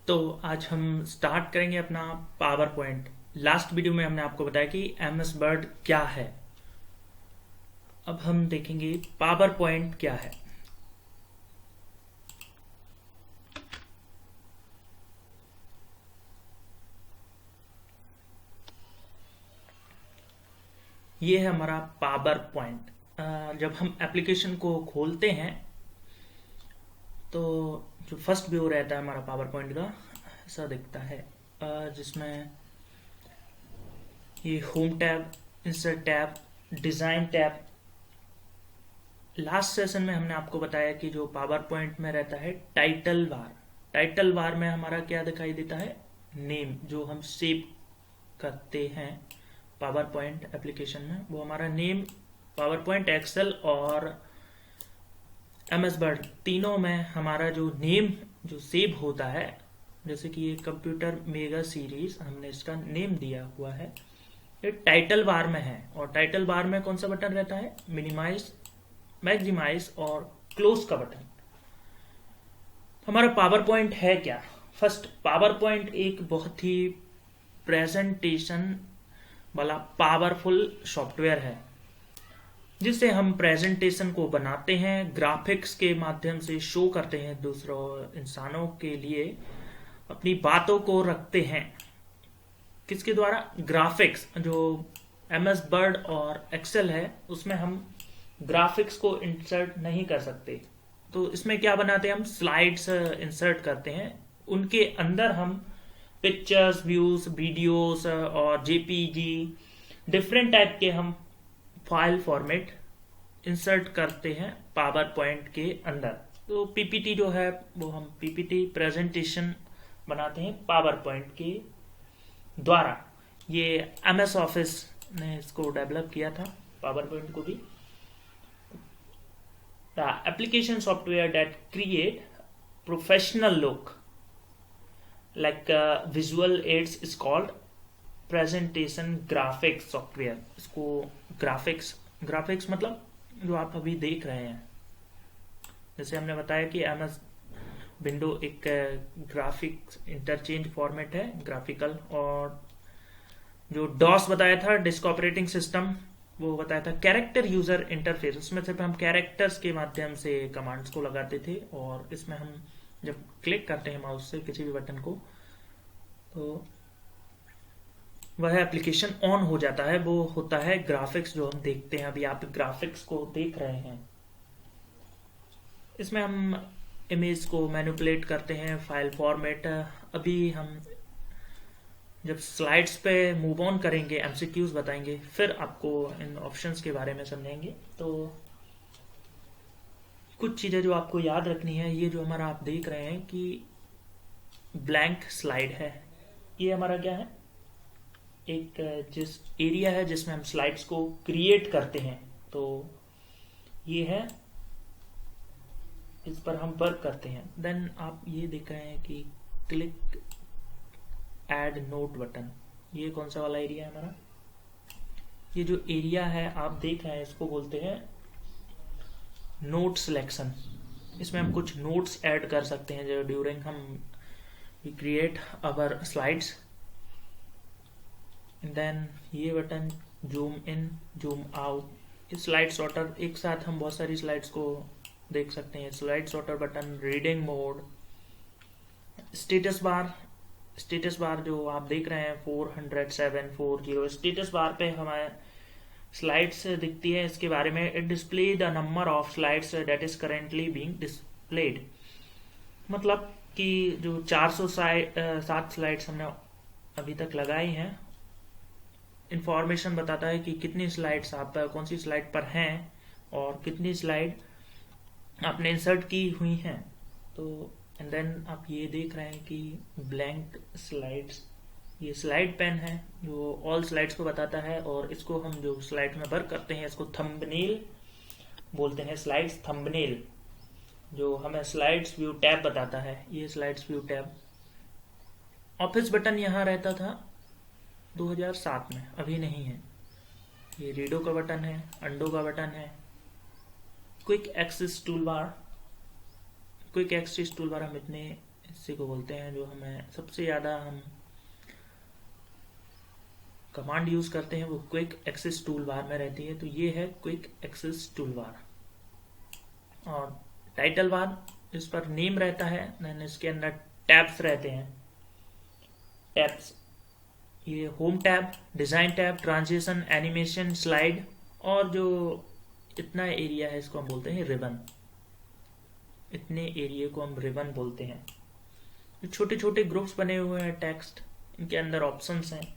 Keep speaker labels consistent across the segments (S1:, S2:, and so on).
S1: तो आज हम स्टार्ट करेंगे अपना पावर पॉइंट। लास्ट वीडियो में हमने आपको बताया कि एमएस वर्ड क्या है। अब हम देखेंगे पावर पॉइंट क्या है। ये है हमारा पावर पॉइंट। जब हम एप्लीकेशन को खोलते हैं तो जो फर्स्ट व्यू रहता है हमारा पावर पॉइंट का ऐसा दिखता है, जिसमें ये home tab, insert tab, design tab. Last session में हमने आपको बताया कि जो पावर पॉइंट में रहता है टाइटल बार। टाइटल बार में हमारा क्या दिखाई देता है, नेम, जो हम सेव करते हैं पावर पॉइंट एप्लीकेशन में, वो हमारा नेम पावर पॉइंट, एक्सेल और एमएस वर्ड तीनों में हमारा जो नेम जो सेव होता है। जैसे कि ये कंप्यूटर मेगा सीरीज हमने इसका नेम दिया हुआ है, ये टाइटल बार में है। और टाइटल बार में कौन सा बटन रहता है, मिनिमाइज, मैक्सिमाइज और क्लोज का बटन। हमारा पावर पॉइंट है क्या। फर्स्ट, पावर पॉइंट एक बहुत ही प्रेजेंटेशन वाला पावरफुल सॉफ्टवेयर है, जिससे हम प्रेजेंटेशन को बनाते हैं, ग्राफिक्स के माध्यम से शो करते हैं, दूसरों इंसानों के लिए अपनी बातों को रखते हैं। किसके द्वारा, ग्राफिक्स। जो एमएस वर्ड और एक्सेल है उसमें हम ग्राफिक्स को इंसर्ट नहीं कर सकते, तो इसमें क्या बनाते हैं, हम स्लाइड्स इंसर्ट करते हैं, उनके अंदर हम पिक्चर्स, व्यूज, वीडियोस और जेपीजी डिफरेंट टाइप के हम फाइल फॉर्मेट इंसर्ट करते हैं पावर पॉइंट के अंदर। तो पीपीटी जो है वो हम पीपीटी प्रेजेंटेशन बनाते हैं पावर पॉइंट के द्वारा। ये एमएस ऑफिस ने इसको डेवलप किया था, पावर पॉइंट को भी। The application software that create professional look like visual aids is called presentation graphics software। इसको ग्राफिक्स मतलब जो आप अभी देख रहे हैं। जैसे हमने बताया कि एमएस विंडो एक ग्राफिक्स इंटरचेंज फॉर्मेट है, ग्राफिकल। और जो डॉस बताया था, डिस्क ऑपरेटिंग सिस्टम, वो बताया था कैरेक्टर यूजर इंटरफेस। उसमें सिर्फ हम कैरेक्टर्स के माध्यम से कमांड्स को लगाते थे, और इसमें हम जब क्लिक करते हैं माउस से किसी भी बटन को तो वह एप्लीकेशन ऑन हो जाता है। वो होता है ग्राफिक्स जो हम देखते हैं। अभी आप ग्राफिक्स को देख रहे हैं, इसमें हम इमेज को मैनिपुलेट करते हैं, फाइल फॉर्मेट। अभी हम जब स्लाइड्स पे मूव ऑन करेंगे, एमसीक्यूज बताएंगे, फिर आपको इन ऑप्शंस के बारे में समझेंगे। तो कुछ चीजें जो आपको याद रखनी है, ये जो हमारा आप देख रहे हैं कि ब्लैंक स्लाइड है, ये हमारा क्या है, एक जिस एरिया है जिसमें हम स्लाइड्स को क्रिएट करते हैं, तो ये है, इस पर हम वर्क करते हैं। देन आप ये देख रहे हैं कि क्लिक ऐड नोट बटन, ये कौन सा वाला एरिया है हमारा, ये जो एरिया है आप देख रहे हैं इसको बोलते हैं नोट सिलेक्शन। इसमें हम कुछ नोट्स ऐड कर सकते हैं जो ड्यूरिंग हम क्रिएट अवर स्लाइड्स। देन ये button zoom in, zoom out, slide sorter, एक साथ हम बहुत सारी स्लाइड्स को देख सकते हैं। Slide sorter button, reading mode, status bar जो आप देख रहे हैं 40740, स्टेटस बार पे हमारे स्लाइड्स दिखती है। इसके बारे में, it display the number of slides that is currently being displayed. मतलब कि जो 407 स्लाइड्स हमने अभी तक लगाई हैं, इंफॉर्मेशन बताता है कि कितनी स्लाइड्स आप कौन सी स्लाइड पर हैं और कितनी स्लाइड आपने इंसर्ट की हुई हैं। तो एंड देन आप ये देख रहे हैं कि ब्लैंक स्लाइड्स, ये स्लाइड पेन है जो ऑल स्लाइड्स को बताता है, और इसको हम जो स्लाइड में वर्क करते हैं इसको थंबनेल बोलते हैं, स्लाइड्स थंबनेल, जो हमें स्लाइड्स व्यू टैब बताता है। ये slides view tab. Office button यहाँ रहता था 2007 में, अभी नहीं है। ये रीडो का बटन है, अंडो का बटन है, क्विक एक्सेस टूल बार हम इतने इसी को बोलते हैं, जो हमें सबसे ज़्यादा हम कमांड यूज़ करते हैं वो क्विक एक्सेस टूल बार में रहती है। तो ये है क्विक एक्सेस टूल बार। और टाइटल बार, इस पर नेम रहता है, देन इसके अंदर टैब्स रहते हैं। टैब्स, ये home tab, design tab, transition, animation, slide, और जो इतना एरिया है इसको हम बोलते हैं रिबन। इतने एरिया को हम रिबन बोलते हैं। छोटे छोटे ग्रुप्स बने हुए हैं टेक्स्ट, इनके अंदर ऑप्शंस हैं।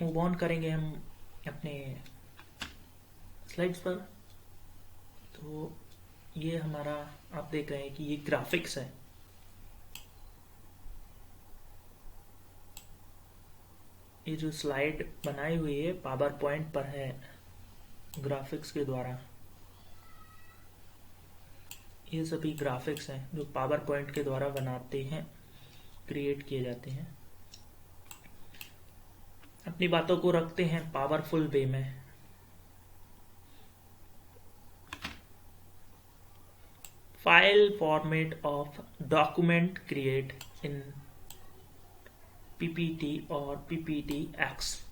S1: मूव ऑन करेंगे हम अपने स्लाइड्स पर। तो ये हमारा, आप देख रहे हैं कि ये ग्राफिक्स है। ये जो स्लाइड बनाई हुई है पावर पॉइंट पर है ग्राफिक्स के द्वारा। ये सभी ग्राफिक्स हैं जो पावर पॉइंट के द्वारा बनाते हैं, क्रिएट किए जाते हैं। अपनी बातों को रखते हैं पावरफुल वे में। File format of document create in PPT और पीपीटी एक्स।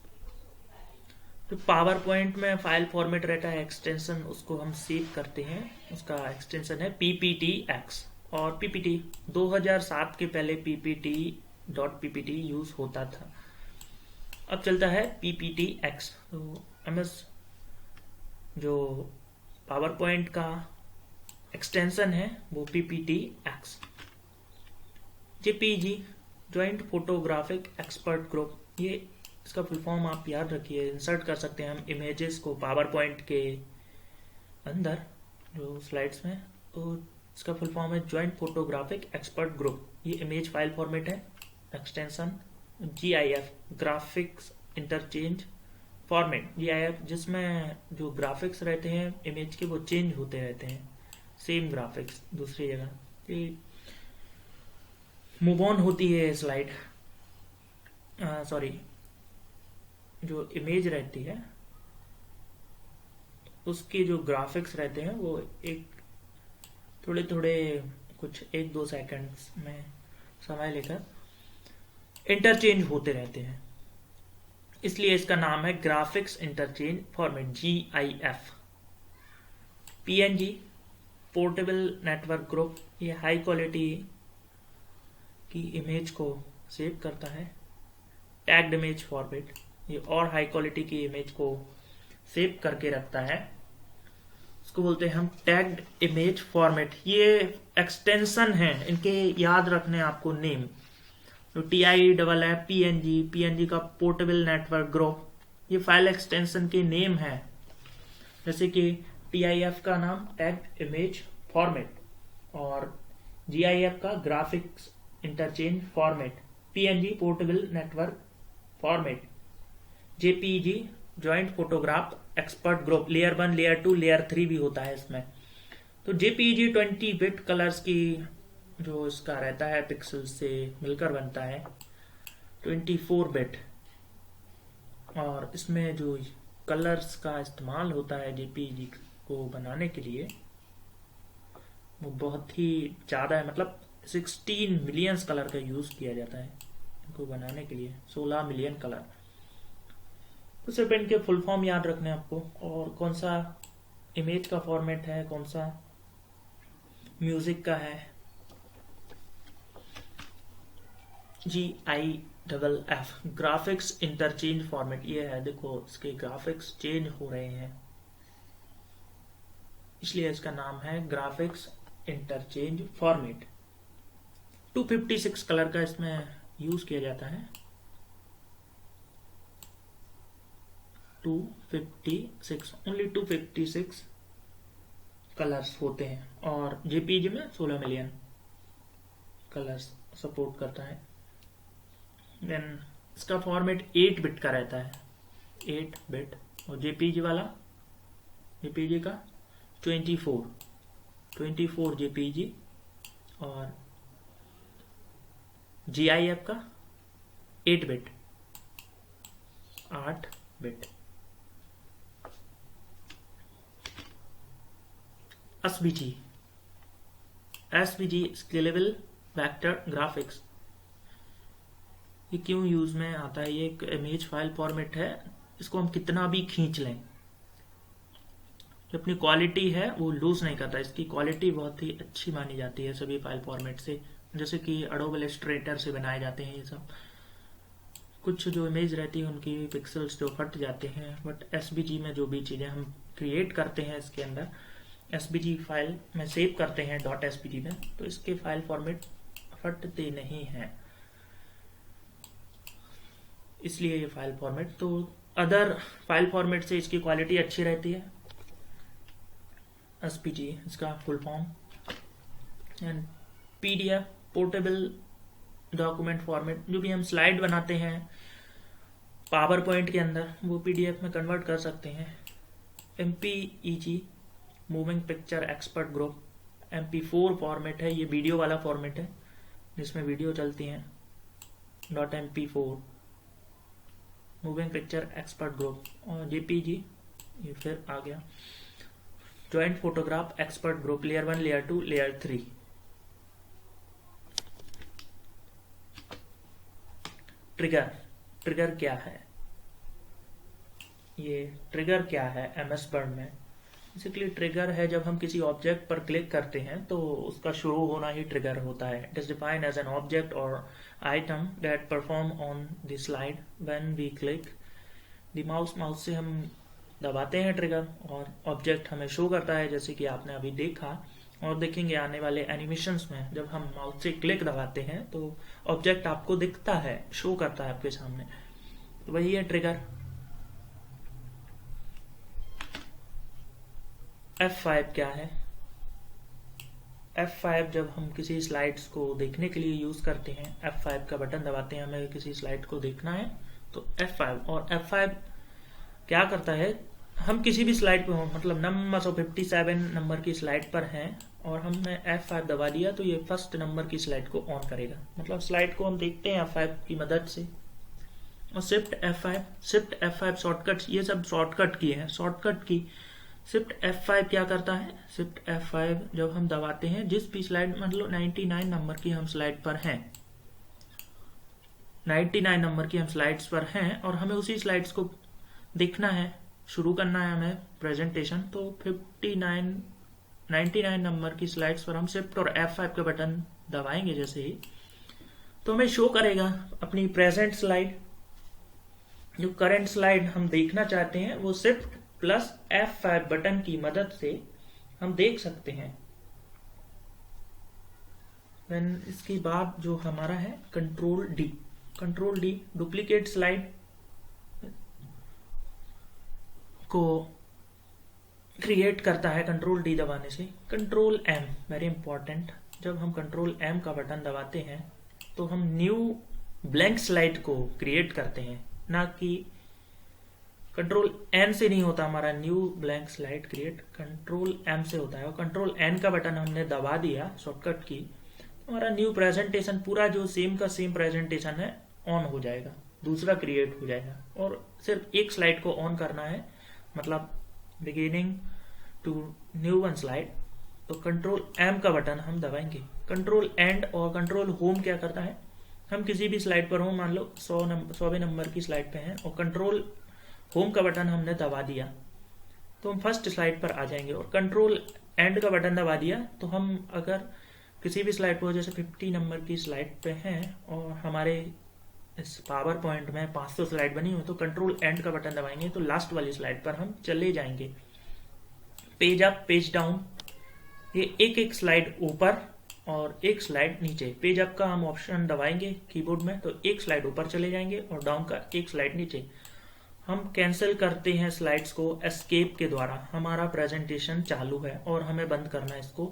S1: तो पावर पॉइंट में फाइल फॉर्मेट रहता है, एक्सटेंशन उसको हम सेव करते हैं, उसका एक्सटेंशन है पीपीटी एक्स। और पीपीटी 2007 के पहले पीपीटी यूज होता था, अब चलता है पीपीटी एक्स। तो एमएस जो पावर पॉइंट का एक्सटेंशन है वो PPT x. JPG, joint photographic expert group, ये इसका फुल फॉर्म आप याद रखिए। इंसर्ट कर सकते हैं हम इमेजेस को पावर पॉइंट के अंदर जो स्लाइड्स में। तो इसका फुल फॉर्म है ज्वाइंट फोटोग्राफिक एक्सपर्ट ग्रुप। ये इमेज फाइल फॉर्मेट है, extension GIF, graphics interchange format. GIF जिसमें जो ग्राफिक्स रहते हैं इमेज के वो चेंज होते रहते हैं, सेम ग्राफिक्स दूसरी जगह। मूव ऑन होती है स्लाइड, सॉरी, जो इमेज रहती है उसके जो ग्राफिक्स रहते हैं वो एक थोड़े थोड़े कुछ 1-2 सेकंड्स में समय लेकर इंटरचेंज होते रहते हैं, इसलिए इसका नाम है graphics interchange format GIF। PNG, portable network group, ये हाई क्वालिटी की इमेज को सेव करता है। टैग्ड इमेज फॉर्मेट, ये और हाई क्वालिटी की इमेज को सेव करके रखता है, इसको बोलते हैं हम टैग्ड इमेज फॉर्मेट। ये एक्सटेंशन है, इनके याद रखने आपको नेम। तो TIEFF PNG का पोर्टेबल नेटवर्क ग्रुप, ये फाइल एक्सटेंशन के नेम है। जैसे कि TIF का नाम टैग्ड इमेज फॉर्मेट, और GIF का graphics interchange format, PNG portable network format, JPG joint photograph expert group. Layer 1, layer 2, layer 3 भी होता है इसमें। तो JPG 20 बिट कलर्स की जो इसका रहता है पिक्सल से मिलकर बनता है 24 बिट, और इसमें जो कलर्स का इस्तेमाल होता है JPG को बनाने के लिए वो बहुत ही ज़्यादा है। मतलब 16 मिलियन कलर का यूज किया जाता है इनको बनाने के लिए, 16 मिलियन कलर। तो सिर्फ इनके फुल फॉर्म याद रखने आपको, और कौन सा इमेज का फॉर्मेट है, कौन सा म्यूजिक का है। GIFF ग्राफिक्स इंटरचेंज फॉर्मेट, ये है, देखो इसके ग्राफिक्स चेंज हो रहे हैं, इसलिए इसका नाम है ग्राफिक्स इंटरचेंज फॉर्मेट। 256 कलर का इसमें यूज किया जाता है, 256, ओनली 256 कलर्स होते हैं, और JPG में 16 मिलियन कलर्स सपोर्ट करता है। देन इसका फॉर्मेट 8 बिट का रहता है, 8 बिट, और JPG वाला, JPG का 24 JPG, और GIF का 8 bit, 8 bit. SVG scalable vector graphics. ये क्यों यूज में आता है? ये एक इमेज फाइल फॉर्मेट है, इसको हम कितना भी खींच लें, जो अपनी क्वालिटी है वो लूज नहीं करता। इसकी क्वालिटी बहुत ही अच्छी मानी जाती है सभी फाइल फॉर्मेट से, जैसे कि एडोब इलस्ट्रेटर से बनाए जाते हैं ये सब। कुछ जो इमेज रहती है उनकी पिक्सल्स जो फट जाते हैं, बट एसवीजी में जो भी चीजें हम क्रिएट करते हैं इसके अंदर एसवीजी फाइल में सेव करते हैं .svg में, तो इसके फाइल फॉर्मेट फटते नहीं हैं, इसलिए ये फाइल फॉर्मेट। तो अदर फाइल फॉर्मेट से इसकी क्वालिटी अच्छी रहती है। एसवीजी इसका full form, and PDF portable document format. जो भी हम स्लाइड बनाते हैं पावर पॉइंट के अंदर वो पीडीएफ में कन्वर्ट कर सकते हैं। MPEG moving picture expert group MP4 format है, ये वीडियो वाला फॉर्मेट है जिसमें वीडियो चलती हैं। .mp4 moving picture expert group. और जेपीजी ये फिर आ गया joint photograph expert group, layer 1 layer 2 layer 3। Trigger क्या है? ये ट्रिगर क्या है MS वर्ड में? बेसिकली ट्रिगर है जब हम किसी ऑब्जेक्ट पर क्लिक करते हैं तो उसका शुरू होना ही ट्रिगर होता है। It is defined as an object और item that perform on the slide when we click the mouse से हम दबाते हैं ट्रिगर और ऑब्जेक्ट हमें शो करता है, जैसे कि आपने अभी देखा और देखेंगे आने वाले एनिमेशंस में। जब हम माउस से क्लिक दबाते हैं तो ऑब्जेक्ट आपको दिखता है, शो करता है आपके सामने, तो वही है ट्रिगर। F5 क्या है? F5 जब हम किसी स्लाइड्स को देखने के लिए यूज करते हैं, F5 का बटन दबाते हैं, हमें किसी स्लाइड को देखना है तो F5। और F5 क्या करता है, हम किसी भी स्लाइड पे हो, मतलब नंबर 57 नंबर की स्लाइड पर हैं और हमने F5 दबा दिया तो ये फर्स्ट नंबर की स्लाइड को ऑन करेगा। मतलब स्लाइड को हम देखते हैं F5 की मदद से। और शिफ्ट F5 शॉर्टकट, ये सब शॉर्टकट की है। शॉर्टकट की शिफ्ट F5 क्या करता है? शिफ्ट F5 जब हम दबाते हैं, जिस भी स्लाइड, मतलब 99 नंबर की हम स्लाइड पर हैं, 99 नंबर की हम स्लाइड्स पर हैं और हमें उसी स्लाइड्स को देखना है, शुरू करना है हमें प्रेजेंटेशन, तो 99 नंबर की स्लाइड्स पर हम शिफ्ट और F5 का बटन दबाएंगे जैसे ही, तो हमें शो करेगा अपनी प्रेजेंट स्लाइड। जो करंट स्लाइड हम देखना चाहते हैं वो शिफ्ट प्लस F5 बटन की मदद से हम देख सकते हैं। इसके बाद जो हमारा है कंट्रोल डी डुप्लीकेट स्लाइड को क्रिएट करता है कंट्रोल डी दबाने से। कंट्रोल M वेरी इंपॉर्टेंट, जब हम कंट्रोल M का बटन दबाते हैं तो हम न्यू ब्लैंक स्लाइड को क्रिएट करते हैं, ना कि कंट्रोल N से नहीं होता हमारा new blank slide create, control M से होता है। और कंट्रोल N का बटन हमने दबा दिया शॉर्टकट की, हमारा न्यू प्रेजेंटेशन, पूरा जो सेम का सेम प्रेजेंटेशन है ऑन हो जाएगा, दूसरा क्रिएट हो जाएगा। और सिर्फ एक स्लाइड को ऑन करना है, मतलब beginning to new one slide, तो कंट्रोल M का बटन हम दबाएंगे। कंट्रोल एंड और कंट्रोल होम क्या करता है, हम किसी भी स्लाइड पर हो, मान लो 100वें नंबर की स्लाइड पे हैं और कंट्रोल होम का बटन हमने दबा दिया तो हम फर्स्ट स्लाइड पर आ जाएंगे। और कंट्रोल एंड का बटन दबा दिया तो हम अगर किसी भी स्लाइड पर, जैसे 50 नंबर की स्लाइड पे हैं और हमारे इस पावर पॉइंट में 500 स्लाइड बनी हुई, तो कंट्रोल एंड का बटन दबाएंगे तो लास्ट वाली स्लाइड पर हम चले जाएंगे। पेज अप पेज डाउन, ये एक एक स्लाइड ऊपर और एक स्लाइड नीचे। पेज अप का हम ऑप्शन दबाएंगे कीबोर्ड में तो एक स्लाइड ऊपर चले जाएंगे और डाउन का एक स्लाइड नीचे। हम कैंसिल करते हैं स्लाइड्स को एस्केप के द्वारा। हमारा प्रेजेंटेशन चालू है और हमें बंद करना है इसको,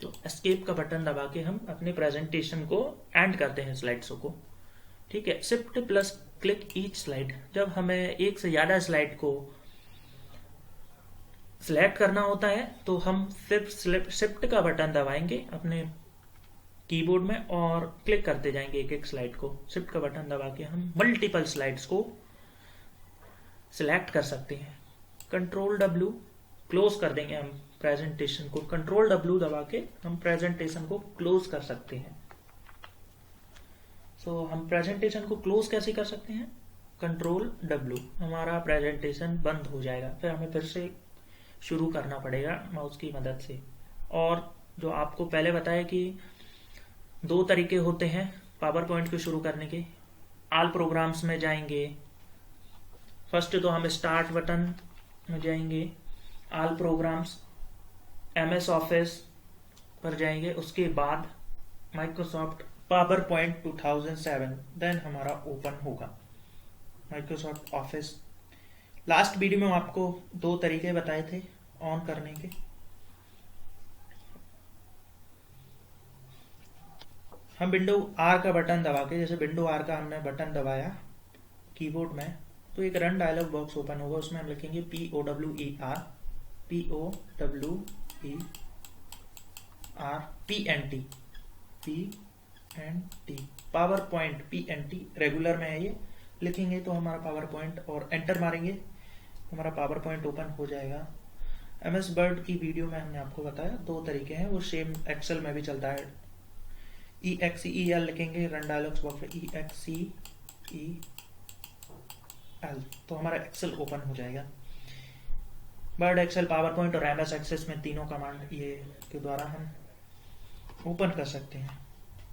S1: तो एस्केप का बटन दबा के हम अपने प्रेजेंटेशन को एंड करते हैं स्लाइड्स को। ठीक है। Shift plus click each slide, जब हमें एक से ज्यादा स्लाइड को सिलेक्ट करना होता है तो हम सिर्फ शिफ्ट का बटन दबाएंगे अपने कीबोर्ड में और क्लिक करते जाएंगे एक एक स्लाइड को। शिफ्ट का बटन दबा के हम मल्टीपल स्लाइड्स को सिलेक्ट कर सकते हैं। कंट्रोल W क्लोज कर देंगे हम प्रेजेंटेशन को। कंट्रोल W दबा के हम प्रेजेंटेशन को क्लोज कर सकते हैं। सो हम प्रेजेंटेशन को क्लोज कैसे कर सकते हैं? कंट्रोल W, हमारा प्रेजेंटेशन बंद हो जाएगा, फिर हमें फिर से शुरू करना पड़ेगा माउस की मदद से। और जो आपको पहले बताया कि 2 तरीके होते हैं पावर पॉइंट को शुरू करने के। ऑल प्रोग्राम्स में जाएंगे, फर्स्ट तो हम स्टार्ट बटन में जाएंगे, ऑल प्रोग्राम्स, MS ऑफिस पर जाएंगे, उसके बाद माइक्रोसॉफ्ट पावर पॉइंट 2007, देन हमारा ओपन होगा माइक्रोसॉफ्ट ऑफिस। लास्ट वीडियो में आपको 2 तरीके बताए थे ऑन करने के। हम विंडो R का बटन दबा के, जैसे विंडो R का हमने बटन दबाया कीबोर्ड में, तो एक रन डायलॉग बॉक्स ओपन होगा। उसमें हम लिखेंगे POWER PNT power point PNT regular में है ये, लिखेंगे तो हमारा पावर पॉइंट, और एंटर मारेंगे हमारा पावर पॉइंट ओपन हो जाएगा। MS वर्ड की वीडियो में हमने आपको बताया 2 तरीके हैं, वो सेम एक्सेल में भी चलता है। EXEL लिखेंगे रन डायलॉग्स बॉक्स में, EXEL, तो हमारा एक्सेल ओपन हो जाएगा। वर्ड, एक्सेल, पावर पॉइंट और MS एक्सेस में तीनों कमांड ये के द्वारा हम ओपन कर सकते हैं।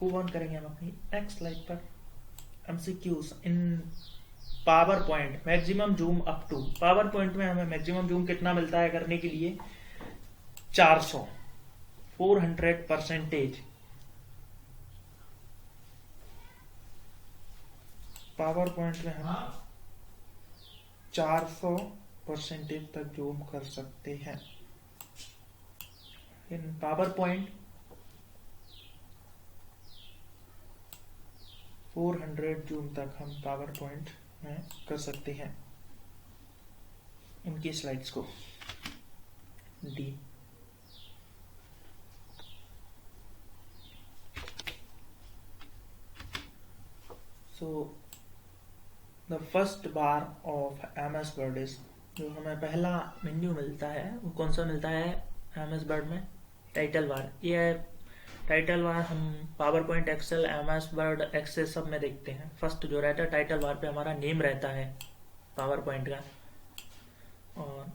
S1: मूव ऑन करेंगे हम अपनी नेक्स्ट स्लाइड पर। MCQs in power point, maximum zoom up to. Power point में हमें मैक्सिमम जूम कितना मिलता है करने के लिए? 400% पावर पॉइंट में हम 400% तक जूम कर सकते हैं। इन पावर पॉइंट 400 जूम तक हम पावर पॉइंट में कर सकते हैं इनकी स्लाइड्स को। D so the first bar of MS word is, जो हमें पहला मेन्यू मिलता है वो कौन सा मिलता है MS वर्ड में? Title bar. ये है टाइटल बार। हम PowerPoint, Excel, MS Word, Access सब में देखते हैं। फर्स्ट जो रहता है टाइटल बार पे हमारा नेम रहता है पावर पॉइंट का, और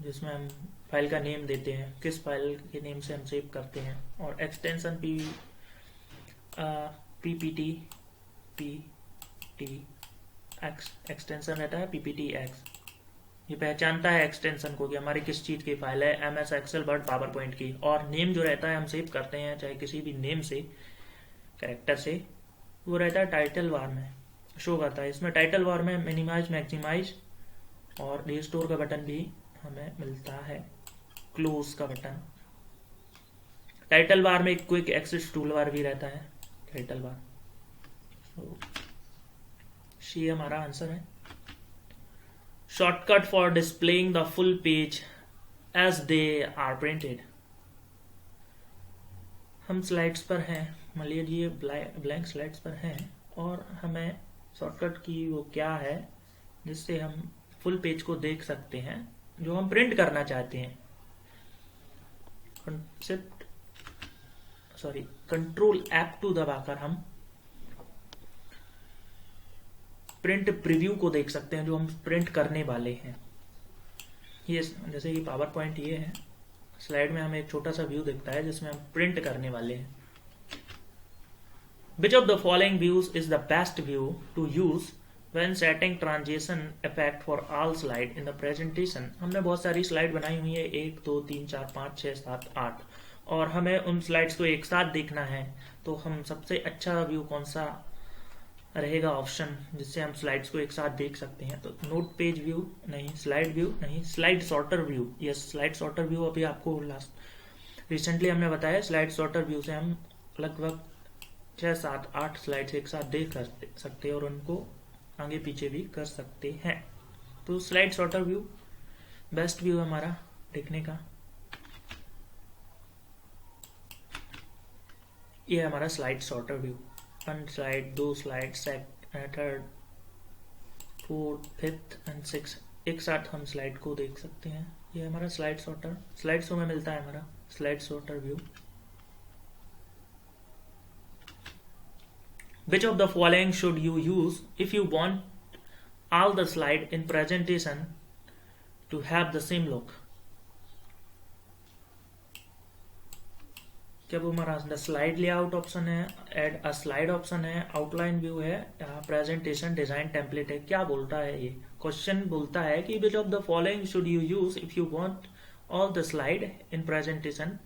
S1: जिसमें हम फाइल का नेम देते हैं, किस फाइल के नेम से हम सेव करते हैं। और एक्सटेंशन PPT एक्सटेंशन रहता है PPTX। ये पहचानता है एक्सटेंशन को कि हमारी किस चीज की फाइल है, MS, Excel, Word, PowerPoint की। और नेम जो रहता है हम सेव करते हैं चाहे किसी भी नेम से, कैरेक्टर से, वो रहता है टाइटल बार में शो करता है। इसमें टाइटल बार में मिनिमाइज, मैक्सिमाइज और रिस्टोर का बटन भी हमें मिलता है, क्लोज का बटन। टाइटल बार में एक क्विक एक्सेस टूल बार भी रहता है टाइटल बार। सी हमारा आंसर है। Shortcut for displaying the full page as they are printed. हम स्लाइड्स पर हैं, मान लीजिए ब्लैंक स्लाइड्स पर हैं, और हमें शॉर्टकट की वो क्या है जिससे हम फुल पेज को देख सकते हैं जो हम प्रिंट करना चाहते हैं। कंट्रोल F2 दबाकर हम प्रिंट प्रीव्यू को देख सकते हैं जो हम प्रिंट करने वाले हैं। ये जैसे कि पावर पॉइंट ये है, स्लाइड में हमें एक छोटा सा व्यू दिखता है जिसमें हम प्रिंट करने वाले हैं। Which of the following views is the best view to use when setting transition effect for all slide in the presentation? हमने बहुत सारी स्लाइड बनाई हुई है, 1 2 3 4 5 6 7 8, और हमें उन स्लाइड्स को एक साथ देखना है। तो हम सबसे अच्छा व्यू कौन सा रहेगा ऑप्शन जिससे हम स्लाइड्स को एक साथ देख सकते हैं? तो नोट पेज व्यू नहीं, स्लाइड व्यू नहीं, slide sorter view. Yes, slide sorter view अभी आपको रिसेंटली हमने बताया। स्लाइड सॉर्टर व्यू से हम लगभग 6 7 8 स्लाइड्स एक साथ देख सकते हैं और उनको आगे पीछे भी कर सकते हैं। तो slide sorter view best view हमारा देखने का। ये हमारा slide sorter view. 1 slide, 2 slide, 3rd 4th 5th and 6th एक साथ हम स्लाइड को देख सकते हैं। ये हमारा स्लाइड सॉर्टर, स्लाइड शो में मिलता है हमारा slide sorter view. Which of the following should you use if you want all the slide in presentation to have the same look? जब हमारा स्लाइड लेआउट ऑप्शन है, एड अ slide option है, outline view है, यहाँ presentation design template है, क्या बोलता है ये क्वेश्चन? बोलता है कि विच of the following should you use if you want all the slide in presentation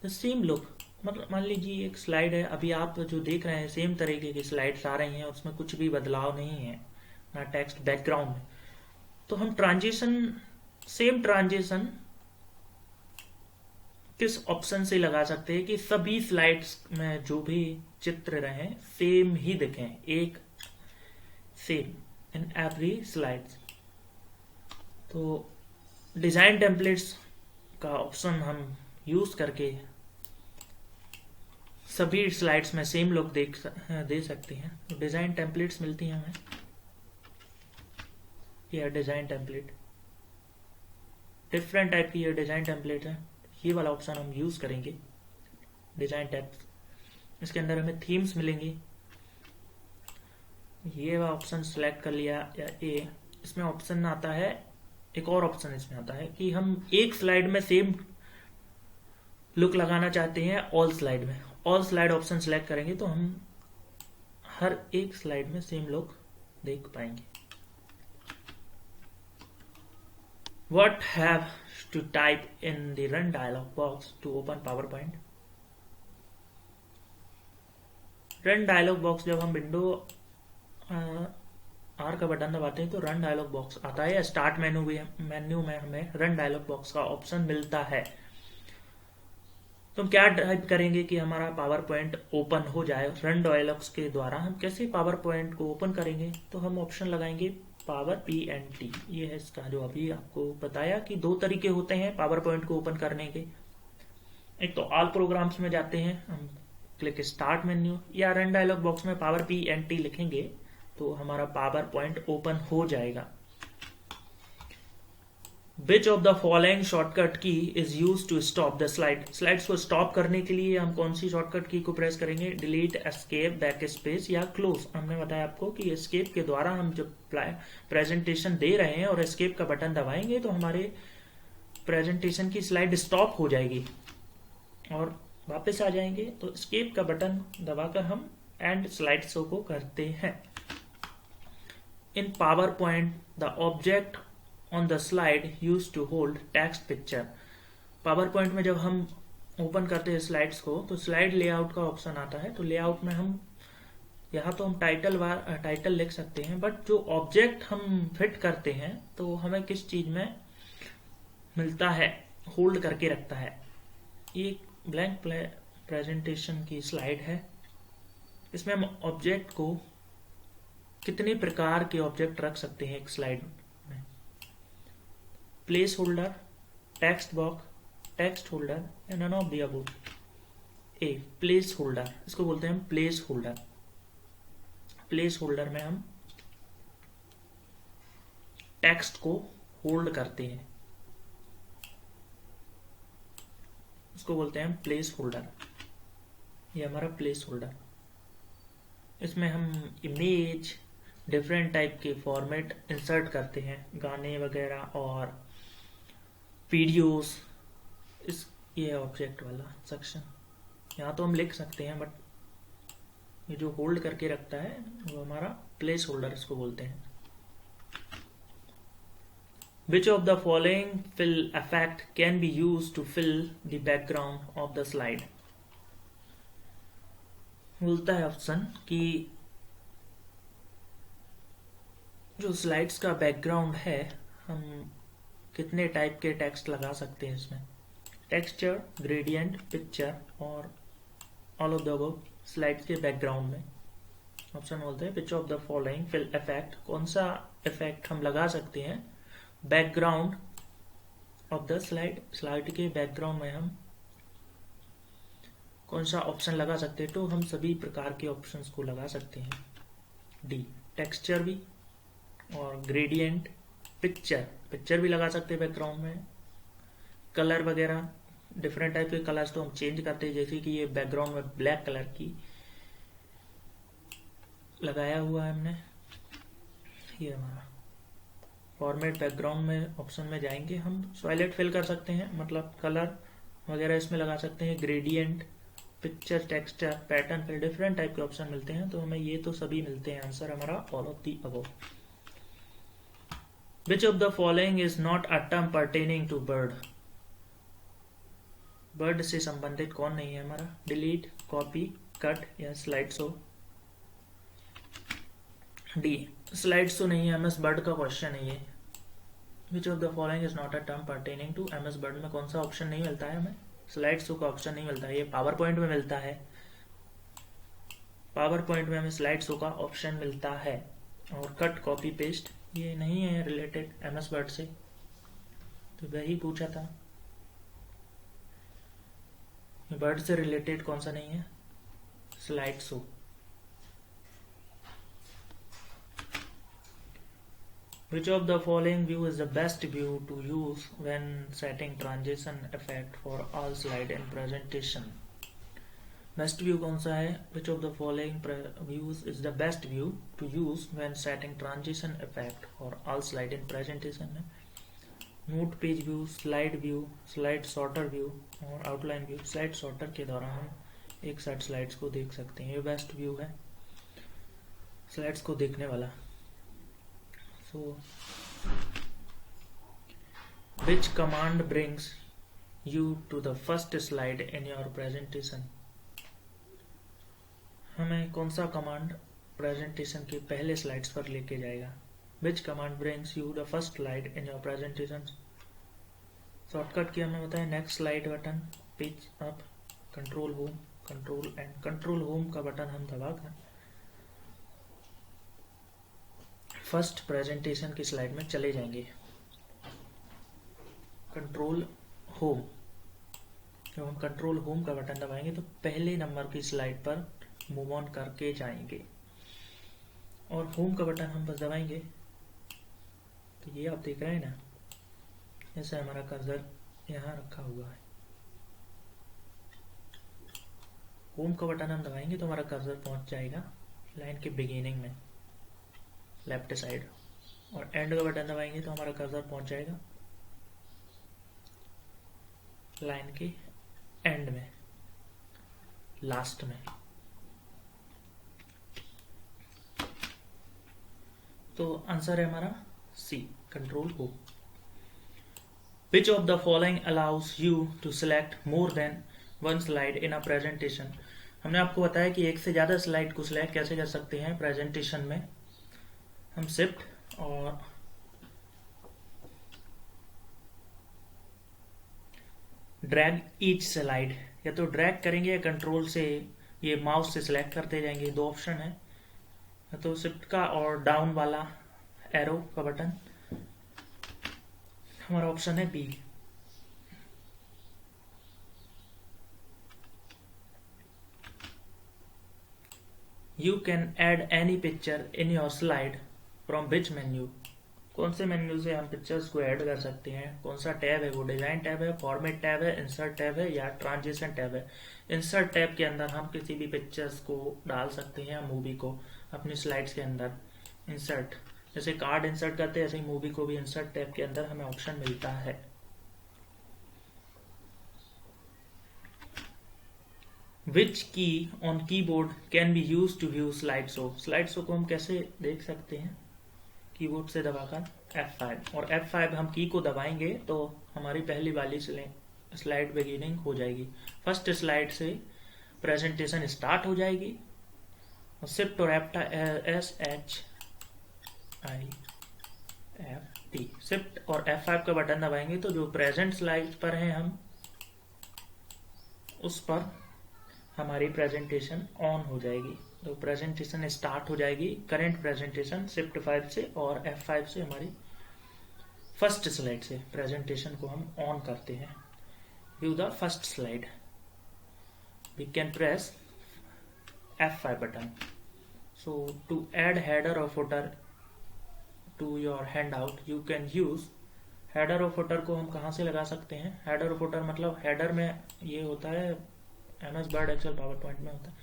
S1: the same look. मतलब मान लीजिए एक स्लाइड है, अभी आप जो देख रहे हैं सेम तरीके की स्लाइड्स आ रही हैं, उसमें कुछ भी बदलाव नहीं है ना टेक्स्ट बैकग्राउंड में, तो हम ट्रांजिशन, सेम ट्रांजिशन किस ऑप्शन से लगा सकते हैं कि सभी स्लाइड्स में जो भी चित्र रहे सेम ही दिखें, एक सेम इन एवरी स्लाइड्स। तो डिजाइन टेम्पलेट्स का ऑप्शन हम यूज करके सभी स्लाइड्स में सेम लुक दे सकते हैं। तो डिजाइन टेम्पलेट्स मिलती हैं हमें, यह डिजाइन टेम्पलेट, डिफरेंट टाइप की ये डिजाइन टेम्पलेट है, ये वाला ऑप्शन हम यूज करेंगे डिजाइन टैब्स। इसके अंदर हमें थीम्स मिलेंगी, ये वाला ऑप्शन सेलेक्ट कर लिया या ये, इसमें ऑप्शन आता है, एक और ऑप्शन इसमें आता है कि हम एक स्लाइड में सेम लुक लगाना चाहते हैं ऑल स्लाइड में, ऑल स्लाइड ऑप्शन सेलेक्ट करेंगे तो हम हर एक स्लाइड में सेम लुक देख पाएंगे। What have to type in the run dialog box to open PowerPoint? Run dialogue box, जब हम विंडो आर का बटन दबाते हैं तो रन डायलॉग बॉक्स आता है, या स्टार्ट मेन्यू में हमें रन डायलॉग बॉक्स का ऑप्शन मिलता है। तो हम क्या टाइप करेंगे कि हमारा पावर पॉइंट ओपन हो जाए रन डायलॉग्स के द्वारा। हम कैसे पावर पॉइंट को ओपन करेंगे, तो हम ऑप्शन लगाएंगे पावर PNT। ये है इसका जो अभी आपको बताया कि दो तरीके होते हैं पावर पॉइंट को ओपन करने के। एक तो ऑल प्रोग्राम्स में जाते हैं, हम क्लिक स्टार्ट मेन्यू या रन डायलॉग बॉक्स में पावर PNT लिखेंगे तो हमारा पावर पॉइंट ओपन हो जाएगा। Which of the following shortcut key is used to stop the slide? Slides को स्टॉप करने के लिए हम कौन सी शॉर्टकट की को प्रेस करेंगे? डिलीट, एस्केप, बैक स्पेस या क्लोज। हमने बताया आपको कि एस्केप के द्वारा हम जब प्रेजेंटेशन दे रहे हैं और एस्केप का बटन दबाएंगे तो हमारे प्रेजेंटेशन की स्लाइड स्टॉप हो जाएगी और वापस आ जाएंगे। तो एस्केप का बटन दबाकर हम एंड स्लाइड शो को करते हैं। In power point the object on the slide used to hold text picture। Power point में जब हम ओपन करते हैं स्लाइड्स को तो स्लाइड लेआउट का ऑप्शन आता है। तो लेआउट में हम यहाँ तो हम टाइटल लिख सकते हैं, बट जो ऑब्जेक्ट हम फिट करते हैं तो हमें किस चीज में मिलता है, होल्ड करके रखता है। एक ब्लैंक प्रेजेंटेशन की स्लाइड है, इसमें हम ऑब्जेक्ट को कितने प्रकार के ऑब्जेक्ट रख सकते हैं एक स्लाइड में। Place holder, text box, text holder या none of the above. A place holder, इसको बोलते हैं प्लेस होल्डर। प्लेस होल्डर में हम टेक्स्ट को होल्ड करते हैं, इसको बोलते हैं प्लेस होल्डर। ये हमारा प्लेस होल्डर, इसमें हम इमेज, डिफरेंट टाइप के फॉर्मेट इंसर्ट करते हैं, गाने वगैरह और वीडियोस। इस ये ऑब्जेक्ट वाला सेक्शन यहाँ तो हम लिख सकते हैं, बट ये जो होल्ड करके रखता है वो हमारा प्लेस होल्डर इसको बोलते हैं। Which of the following fill effect can be used to fill the background of the slide? बोलता है ऑप्शन कि जो स्लाइड्स का बैकग्राउंड है हम कितने टाइप के टेक्स्ट लगा सकते हैं इसमें। टेक्सचर, ग्रेडियंट, पिक्चर और all of the above slides के बैकग्राउंड में। ऑप्शन बोलते हैं which of the following fill effect, कौन सा इफेक्ट हम लगा सकते हैं background of the slide. Slide के बैकग्राउंड में हम कौन सा ऑप्शन लगा सकते हैं, तो हम सभी प्रकार के ऑप्शंस को लगा सकते हैं। डी टेक्सचर भी और ग्रेडियंट, पिक्चर भी लगा सकते हैं बैकग्राउंड में, कलर वगैरह डिफरेंट टाइप के कलर्स तो हम चेंज करते हैं, जैसे कि ये बैकग्राउंड में ब्लैक कलर की लगाया हुआ है हमने। ये हमारा फॉर्मेट बैकग्राउंड में ऑप्शन में जाएंगे, हम सॉलिड फिल कर सकते हैं, मतलब कलर वगैरह इसमें लगा सकते हैं, ग्रेडियंट, पिक्चर, टेक्सचर, पैटर्न, फिर डिफरेंट टाइप के ऑप्शन मिलते हैं। तो हमें ये तो सभी मिलते हैं। आंसर हमारा all of the above. Which of the following is not a term pertaining to Word? Word से संबंधित कौन नहीं है हमारा? डिलीट, कॉपी, कट या slide show? D, slide show नहीं है, एमएस बर्ड का क्वेश्चन है ये। Which of the following is not a term pertaining to MS Word में कौन सा ऑप्शन नहीं मिलता है हमें? स्लाइड शो का ऑप्शन नहीं मिलता है, ये पावर पॉइंट में मिलता है। पावर पॉइंट में हमें स्लाइड शो का ऑप्शन मिलता है। और कट, कॉपी, पेस्ट ये नहीं है रिलेटेड एमएस वर्ड से, तो वही पूछा था। वर्ड से रिलेटेड कौन सा नहीं है? Slide show. Which of the following view is the best view to use when setting transition effect for all slide in presentation? Best view कौन सा है? Which of the following views is the best view to use when setting transition effect for all slide in presentation में note page view, slide view, slide sorter view और outline view. Slide sorter के द्वारा हम एक साथ slides को देख सकते हैं। ये बेस्ट व्यू है स्लाइड्स को देखने वाला। So, which command brings you to the first slide in your presentation? हमें कौन सा कमांड प्रेजेंटेशन के पहले स्लाइड्स पर लेके जाएगा? Which command brings you the first slide in your presentation? Shortcut की हमें बताया next slide button, page up, control home, control and control home का बटन हम दबाकर फर्स्ट प्रेजेंटेशन की स्लाइड में चले जाएंगे। कंट्रोल होम, जब हम कंट्रोल होम का बटन दबाएंगे तो पहले नंबर की स्लाइड पर मूव ऑन करके जाएंगे। और होम का बटन हम बस दबाएंगे तो ये आप देख रहे हैं ना, जैसे हमारा कर्सर यहाँ रखा हुआ है। होम का बटन हम दबाएंगे तो हमारा कर्सर पहुंच जाएगा लाइन के बिगिनिंग में लेफ्ट साइड, और एंड का बटन दबाएंगे तो हमारा कर्सर पहुंच जाएगा लाइन के एंड में, लास्ट में। तो आंसर है हमारा सी, कंट्रोल हो। Which of the following allows you to select more than one slide in a presentation? हमने आपको बताया कि एक से ज्यादा स्लाइड को सिलेक्ट कैसे कर सकते हैं प्रेजेंटेशन में। हम शिफ्ट और ड्रैग ईच स्लाइड, या तो ड्रैग करेंगे या कंट्रोल से ये माउस से सिलेक्ट करते जाएंगे। दो ऑप्शन है, या तो शिफ्ट का और डाउन वाला एरो का बटन। हमारा ऑप्शन है B. You can add any picture in your slide from which menu? कौन से मेन्यू से हम पिक्चर्स को ऐड कर सकते हैं? कौन सा टैब है वो? डिजाइन टैब है, फॉर्मेट टैब है, इंसर्ट टैब है या ट्रांजिशन टैब है? इंसर्ट टैब के अंदर हम किसी भी पिक्चर्स को डाल सकते हैं, मूवी को अपनी स्लाइड्स के अंदर इंसर्ट, जैसे कार्ड इंसर्ट करते हैं ऐसे ही मूवी को भी इंसर्ट टैब के अंदर हमें ऑप्शन मिलता है। Which key on keyboard can be use to view slide show? Slide show को हम कैसे देख सकते हैं? कीबोर्ड से दबाकर F5, और F5 हम की को दबाएंगे तो हमारी पहली वाली स्लाइड बिगिनिंग हो जाएगी। फर्स्ट स्लाइड से प्रेजेंटेशन स्टार्ट हो जाएगी। और शिफ्ट और SHIFT, शिफ्ट और F5 का बटन दबाएंगे तो जो प्रेजेंट स्लाइड पर है हम उस पर हमारी प्रेजेंटेशन ऑन हो जाएगी, तो प्रेजेंटेशन स्टार्ट हो जाएगी। करंट प्रेजेंटेशन शिफ्ट 5 से और F5 से हमारी फर्स्ट स्लाइड से प्रेजेंटेशन को हम ऑन करते हैं। View the first slide, we can press F5 button. So to add header और footer to your handout you can use header और फुटर को हम कहाँ से लगा सकते हैं। हेडर और फुटर मतलब हेडर में ये होता है MS word excel power point में होता है,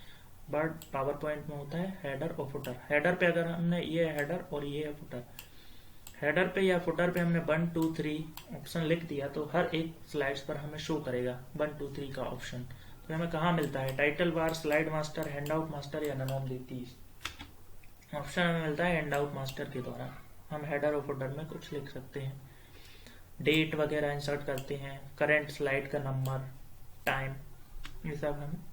S1: वर्ड पावर पॉइंट में होता है हेडर और फुटर। हेडर पे अगर हमने ये हेडर और ये है फुटर, हेडर पे या फुटर पे हमने 1 2 3 ऑप्शन लिख दिया तो हर एक स्लाइड्स पर हमें शो करेगा 1 2 3 का ऑप्शन। तो हमें कहाँ मिलता है, टाइटल बार, slide master, hand out master या नन ऑफ दीज। ऑप्शन हमें मिलता है हैंड आउट मास्टर के द्वारा। हम हेडर और फुटर में कुछ लिख सकते हैं, डेट वगैरह इंसर्ट करते हैं, करंट स्लाइड का नंबर, टाइम, ये सब हम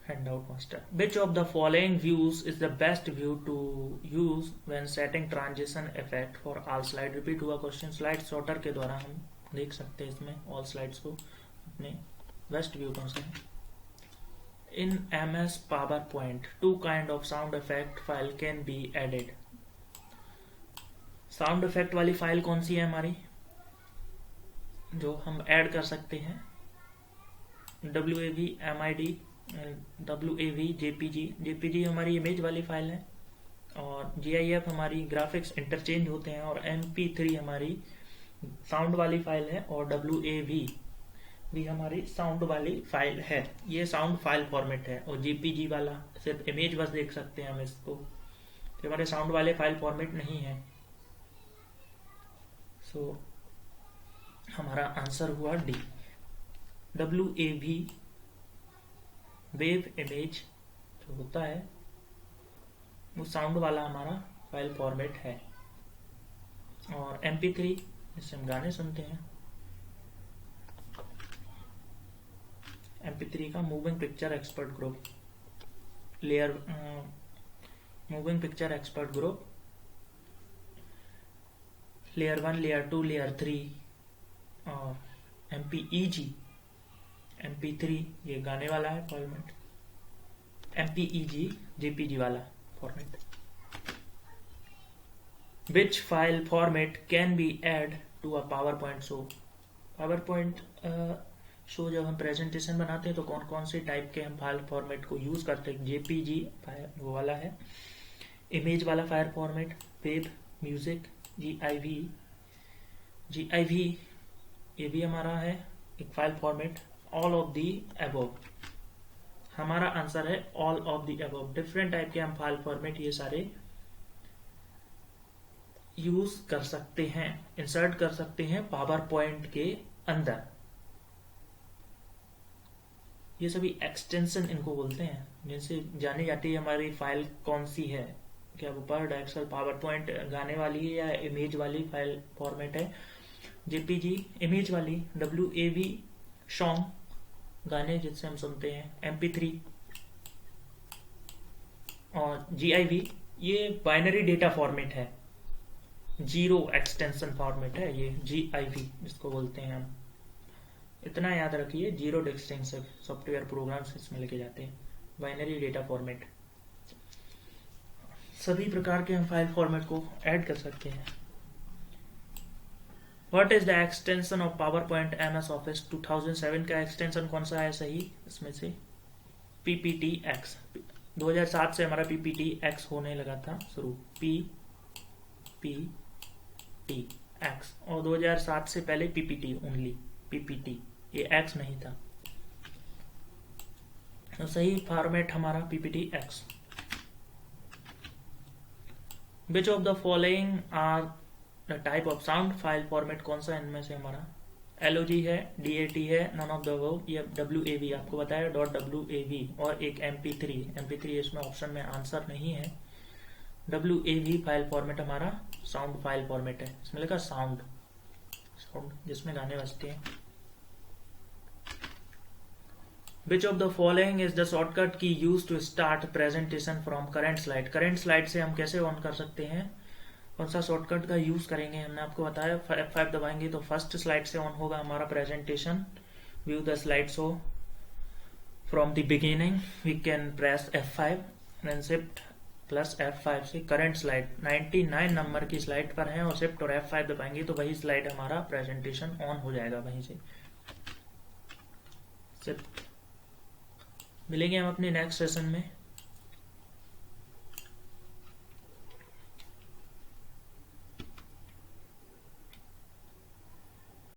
S1: handout master. Which of the following views is the best view to use when setting transition effect for all slide. Repeat हुआ क्वेश्चन, स्लाइड सॉर्टर के द्वारा हम देख सकते हैं इसमें ऑल स्लाइड्स को। अपने बेस्ट व्यू कौन सा है। इन MS PowerPoint 2 kind of sound effect file can be added। Sound effect वाली फाइल कौन सी है हमारी जो हम ऐड कर सकते हैं। WAV, MID, WAV, JPG हमारी इमेज वाली फाइल है, और GIF हमारी ग्राफिक्स इंटरचेंज होते हैं, और MP3 हमारी साउंड वाली फाइल है, और WAV भी हमारी साउंड वाली फाइल है। ये साउंड फाइल फॉर्मेट है, और JPG वाला सिर्फ इमेज बस देख सकते हैं हम इसको, तो हमारे साउंड वाले फाइल फॉर्मेट नहीं है। सो हमारा आंसर हुआ डी। WAV वेव इमेज जो होता है वो साउंड वाला हमारा फाइल फॉर्मेट है, और MP3 जिससे हम गाने सुनते हैं। MP3 का moving picture expert group, layer moving picture expert group, layer 1, layer 2, layer 3, और MPEG, MP3 ये गाने वाला है फॉर्मेट, MPEG JPG वाला format. Which file format can be add to a PowerPoint show। PowerPoint show जब हम presentation बनाते हैं तो कौन कौन से टाइप के हम फाइल फॉर्मेट को यूज करते हैं। JPG वो वाला है, इमेज वाला file format, web, music, GIV ये भी हमारा है एक file format. All of the above, हमारा आंसर है all of the above. Different type के हम फाइल फॉर्मेट ये सारे यूज कर सकते हैं, इंसर्ट कर सकते हैं पावर पॉइंट के अंदर। ये सभी एक्सटेंशन इनको बोलते हैं, जिनसे जानी जाती है हमारी फाइल कौन सी है, क्या वो वर्ड, एक्सेल, पावर पॉइंट गाने वाली है या इमेज वाली फाइल फॉर्मेट है। JPG इमेज वाली, WAV सॉन्ग गाने जिससे हम सुनते हैं, MP3, और GIV ये बाइनरी डेटा फॉर्मेट है, जीरो एक्सटेंशन फॉर्मेट है ये GIV जिसको बोलते हैं हम। इतना याद रखिए, जीरो एक्सटेंसिव सॉफ्टवेयर प्रोग्राम्स इसमें लेके जाते हैं, बाइनरी डेटा फॉर्मेट। सभी प्रकार के हम फाइल फॉर्मेट को ऐड कर सकते हैं। What is the extension of PowerPoint MS Office 2007 का एक्सटेंशन कौन सा है सही इसमें से? PPTX। 2007 से हमारा PPTX होने लगा था शुरू, PPTX, और 2007 से पहले PPT ओनली, PPT, ये X नहीं था। तो सही फॉर्मेट हमारा PPTX। Which of the following are type of sound file format कौन सा इनमें से हमारा? LOG है, DAT है, नन ऑफ द अबव, ये WAV आपको बताया .WAV, और एक MP3 इसमें ऑप्शन में आंसर नहीं है। WAV फाइल फॉर्मेट हमारा साउंड फाइल फॉर्मेट है, इसमें लिखा साउंड जिसमें गाने बजते हैं। Which of the following is the shortcut key used to start presentation from current slide। Current slide से हम कैसे ऑन कर सकते हैं, कौन सा शॉर्टकट का यूज करेंगे? हमने आपको बताया F5 दबाएंगे तो फर्स्ट स्लाइड से ऑन होगा हमारा presentation. View the slide show from the beginning, we can press F5 then shift plus F5 से करंट स्लाइड 99 नंबर की स्लाइड पर है, और शिफ्ट और F5 दबाएंगे तो वही स्लाइड हमारा प्रेजेंटेशन ऑन हो जाएगा वहीं से। शिफ्ट। मिलेंगे हम अपने नेक्स्ट सेशन में।